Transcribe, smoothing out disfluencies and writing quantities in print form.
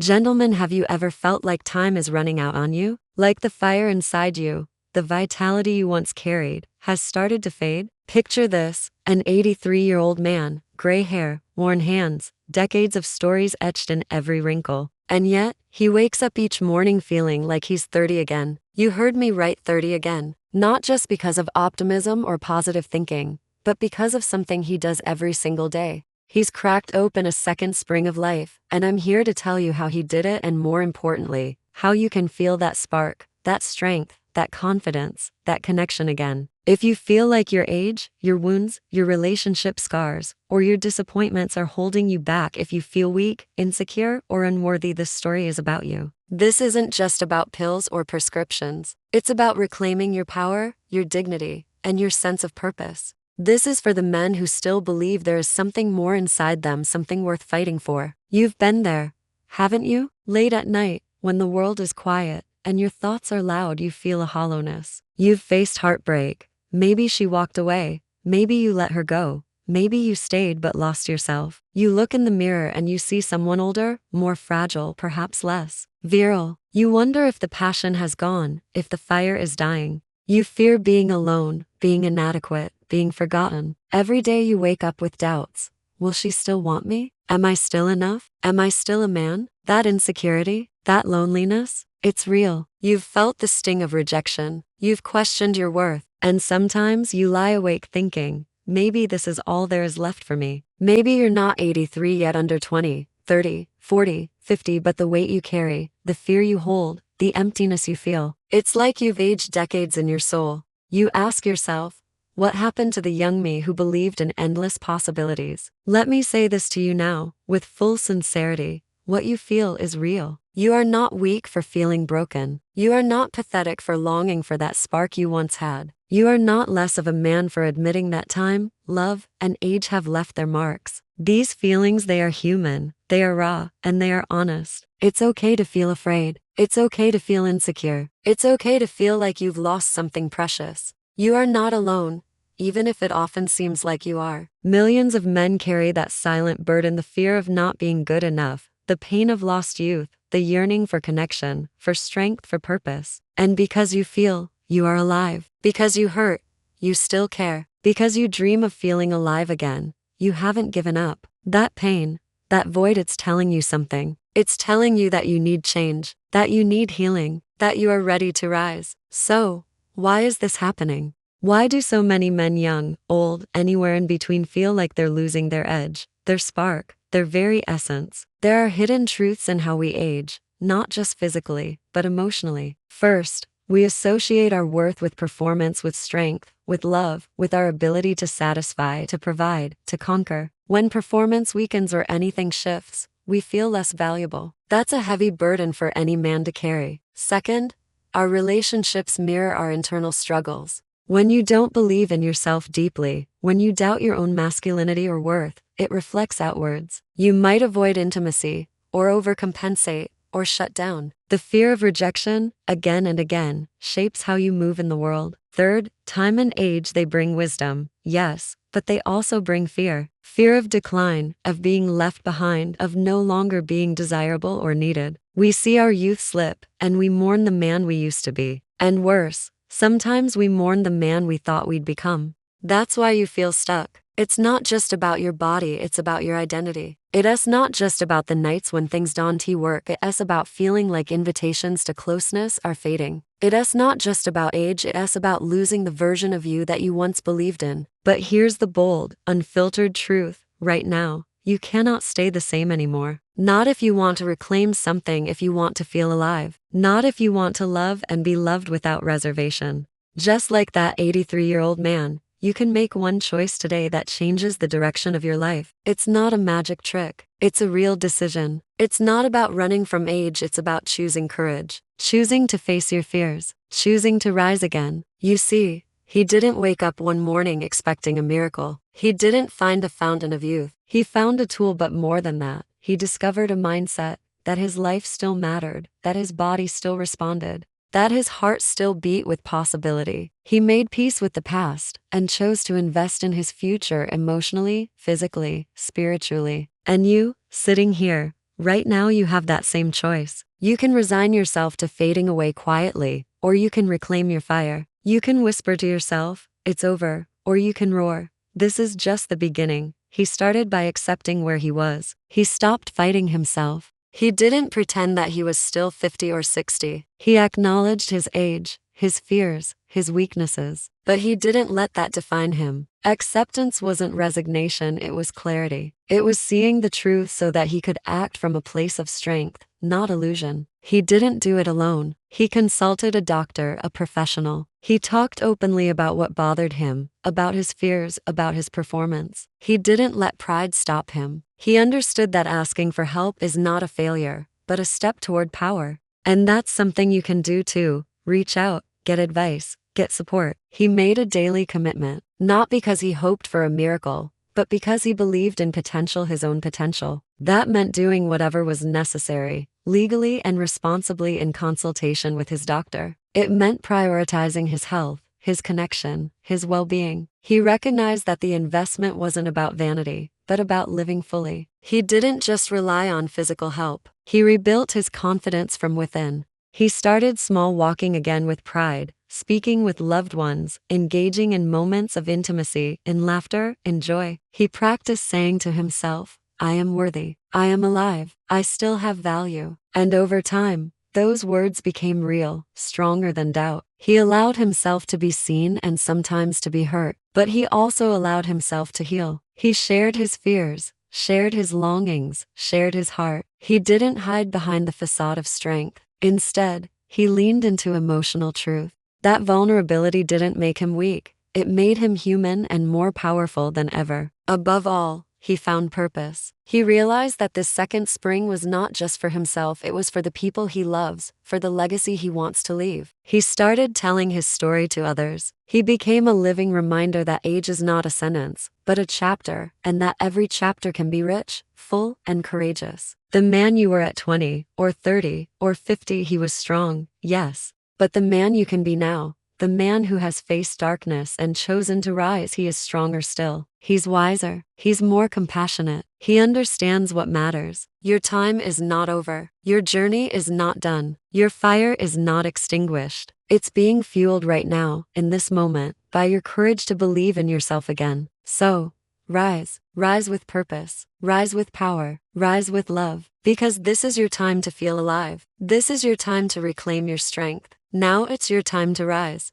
Gentlemen, have you ever felt like time is running out on you? Like the fire inside you, the vitality you once carried, has started to fade? Picture this: an 83-year-old man, gray hair, worn hands, decades of stories etched in every wrinkle. And yet, he wakes up each morning feeling like he's 30 again. You heard me right, 30 again. Not just because of optimism or positive thinking, but because of something he does every single day. He's cracked open a second spring of life, and I'm here to tell you how he did it, and more importantly, how you can feel that spark, that strength, that confidence, that connection again. If you feel like your age, your wounds, your relationship scars, or your disappointments are holding you back, if you feel weak, insecure, or unworthy, this story is about you. This isn't just about pills or prescriptions. It's about reclaiming your power, your dignity, and your sense of purpose. This is for the men who still believe there is something more inside them, something worth fighting for. You've been there, haven't you? Late at night, when the world is quiet, and your thoughts are loud, you feel a hollowness. You've faced heartbreak. Maybe she walked away. Maybe you let her go. Maybe you stayed but lost yourself. You look in the mirror and you see someone older, more fragile, perhaps less virile. You wonder if the passion has gone, if the fire is dying. You fear being alone, being inadequate, being forgotten. Every day you wake up with doubts. Will she still want me? Am I still enough? Am I still a man? That insecurity, that loneliness, it's real. You've felt the sting of rejection. You've questioned your worth. And sometimes you lie awake thinking, maybe this is all there is left for me. Maybe you're not 83 yet, under 20, 30, 40, 50, but the weight you carry, the fear you hold, the emptiness you feel, it's like you've aged decades in your soul. You ask yourself, what happened to the young me who believed in endless possibilities? Let me say this to you now, with full sincerity: what you feel is real. You are not weak for feeling broken. You are not pathetic for longing for that spark you once had. You are not less of a man for admitting that time, love, and age have left their marks. These feelings, they are human, they are raw, and they are honest. It's okay to feel afraid. It's okay to feel insecure. It's okay to feel like you've lost something precious. You are not alone, even if it often seems like you are. Millions of men carry that silent burden: the fear of not being good enough, the pain of lost youth, the yearning for connection, for strength, for purpose. And because you feel, you are alive. Because you hurt, you still care. Because you dream of feeling alive again, you haven't given up. That pain, that void, it's telling you something. It's telling you that you need change, that you need healing, that you are ready to rise. So, why is this happening? Why do so many men, young, old, anywhere in between, feel like they're losing their edge, their spark, their very essence? There are hidden truths in how we age, not just physically, but emotionally. First, we associate our worth with performance, with strength, with love, with our ability to satisfy, to provide, to conquer. When performance weakens or anything shifts, we feel less valuable. That's a heavy burden for any man to carry. Second, our relationships mirror our internal struggles. When you don't believe in yourself deeply, when you doubt your own masculinity or worth, it reflects outwards. You might avoid intimacy, or overcompensate, or shut down. The fear of rejection, again and again, shapes how you move in the world. Third, time and age, they bring wisdom, yes, but they also bring fear. Fear of decline, of being left behind, of no longer being desirable or needed. We see our youth slip, and we mourn the man we used to be. And worse, sometimes we mourn the man we thought we'd become. That's why you feel stuck. It's not just about your body, it's about your identity. It's not just about the nights when things don't work, it's about feeling like invitations to closeness are fading. It's not just about age, it's about losing the version of you that you once believed in. But here's the bold, unfiltered truth: right now, you cannot stay the same anymore. Not if you want to reclaim something, if you want to feel alive. Not if you want to love and be loved without reservation. Just like that 83-year-old man, you can make one choice today that changes the direction of your life. It's not a magic trick. It's a real decision. It's not about running from age, it's about choosing courage. Choosing to face your fears. Choosing to rise again. You see, he didn't wake up one morning expecting a miracle. He didn't find a fountain of youth. He found a tool, but more than that, he discovered a mindset, that his life still mattered, that his body still responded, that his heart still beat with possibility. He made peace with the past and chose to invest in his future emotionally, physically, spiritually. And you, sitting here, Right now you have that same choice. You can resign yourself to fading away quietly, or you can reclaim your fire. You can whisper to yourself, "It's over," or you can roar, "This is just the beginning." He started by accepting where he was. He stopped fighting himself. He didn't pretend that he was still 50 or 60. He acknowledged his age, his fears, his weaknesses. But he didn't let that define him. Acceptance wasn't resignation, it was clarity. It was seeing the truth so that he could act from a place of strength, not illusion. He didn't do it alone. He consulted a doctor, a professional. He talked openly about what bothered him, about his fears, about his performance. He didn't let pride stop him. He understood that asking for help is not a failure, but a step toward power. And that's something you can do too. Reach out, get advice, get support. He made a daily commitment, not because he hoped for a miracle, but because he believed in potential, his own potential. That meant doing whatever was necessary, legally and responsibly in consultation with his doctor. It meant prioritizing his health, his connection, his well-being. He recognized that the investment wasn't about vanity, but about living fully. He didn't just rely on physical help. He rebuilt his confidence from within. He started small, walking again with pride, speaking with loved ones, engaging in moments of intimacy, in laughter, in joy. He practiced saying to himself, "I am worthy. I am alive. I still have value." And over time, those words became real, stronger than doubt. He allowed himself to be seen and sometimes to be hurt, but he also allowed himself to heal. He shared his fears, shared his longings, shared his heart. He didn't hide behind the facade of strength. Instead, he leaned into emotional truth. That vulnerability didn't make him weak. It made him human and more powerful than ever. Above all, he found purpose. He realized that this second spring was not just for himself, it was for the people he loves, for the legacy he wants to leave. He started telling his story to others. He became a living reminder that age is not a sentence, but a chapter, and that every chapter can be rich, full, and courageous. The man you were at 20, or 30, or 50, he was strong, yes. But the man you can be now, the man who has faced darkness and chosen to rise, he is stronger still. He's wiser. He's more compassionate. He understands what matters. Your time is not over. Your journey is not done. Your fire is not extinguished. It's being fueled right now, in this moment, by your courage to believe in yourself again. So, rise. Rise with purpose. Rise with power. Rise with love. Because this is your time to feel alive. This is your time to reclaim your strength. Now it's your time to rise.